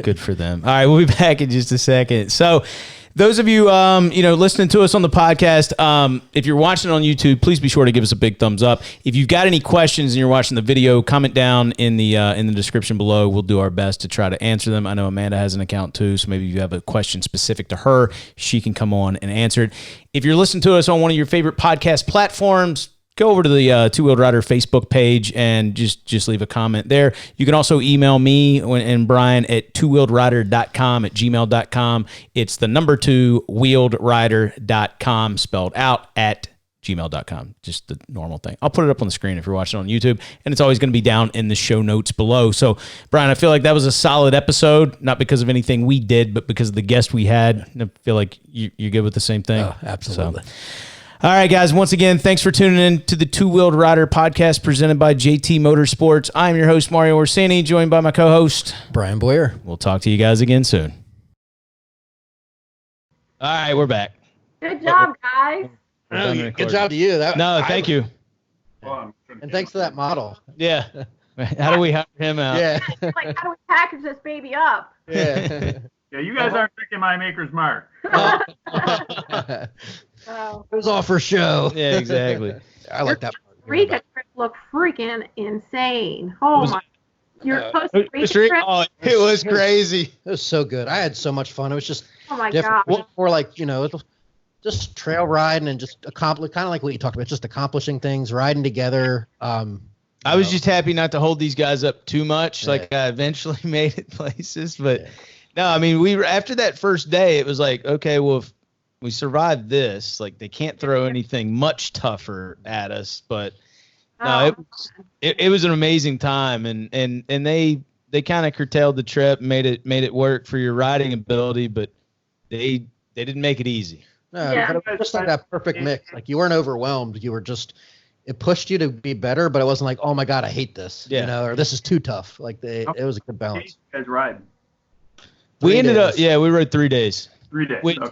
good for them. All right, we'll be back in just a second. So. Those of you, listening to us on the podcast, if you're watching on YouTube, please be sure to give us a big thumbs up. If you've got any questions and you're watching the video, comment down in the description below. We'll do our best to try to answer them. I know Amanda has an account too, so maybe if you have a question specific to her, she can come on and answer it. If you're listening to us on one of your favorite podcast platforms, go over to the Two Wheeled Rider Facebook page and just leave a comment there. You can also email me and Brian at twowheeledrider.com at gmail.com. It's the number 2 wheeledrider.com spelled out at gmail.com. Just the normal thing. I'll put it up on the screen if you're watching on YouTube, and it's always going to be down in the show notes below. So, Brian, I feel like that was a solid episode, not because of anything we did, but because of the guest we had. I feel like you're good with the same thing. Oh, absolutely. So. All right, guys. Once again, thanks for tuning in to the Two Wheeled Rider podcast presented by JT Motorsports. I'm your host, Mario Orsini, joined by my co-host, Brian Boyer. We'll talk to you guys again soon. All right, we're back. Good job, guys. Good job to you. Thank you. And thanks to that model. Yeah. How do we hire him out? Yeah. Like, how do we package this baby up? Yeah. Yeah, you guys aren't picking my maker's mark. Oh. It was all for show. Yeah, exactly. I like that part. Rica trip looked freaking insane. Oh my! Your Costa Rica trip. Oh, it was crazy. It was so good. I had so much fun. It was just Oh my different. god! More like just trail riding and just kind of like what you talked about, just accomplishing things, riding together. I was just happy not to hold these guys up too much. Like I eventually made it places, but no, I mean after that first day, it was like, okay, well, if we survived this, like they can't throw anything much tougher at us. But no, it was an amazing time, and they kind of curtailed the trip, made it work for your riding ability, but they didn't make it easy. No, but it was just like that perfect mix. Like you weren't overwhelmed. You were just, it pushed you to be better, but it wasn't like, oh my God, I hate this, or this is too tough. Like it was a good balance. You guys ride? We ended up, we rode 3 days. 3 days. Okay.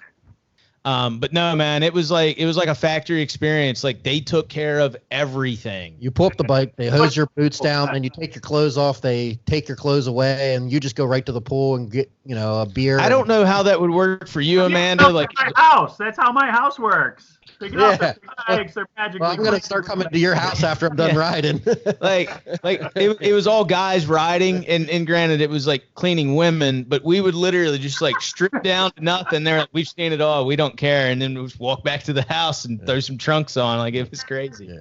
But no, man, it was like a factory experience. Like they took care of everything. You pull up the bike, they hose your boots down, and you take your clothes off. They take your clothes away, and you just go right to the pool and get, a beer. I don't know how that would work for you, Amanda. Like my house. That's how my house works. They get off the bikes, they're magically. Well, I'm gonna start coming to your house after I'm done riding. it was all guys riding, and granted, it was like cleaning women, but we would literally just like strip down to nothing. They're like, we've seen it all, we don't care, and then we just walk back to the house and throw some trunks on. Like it was crazy.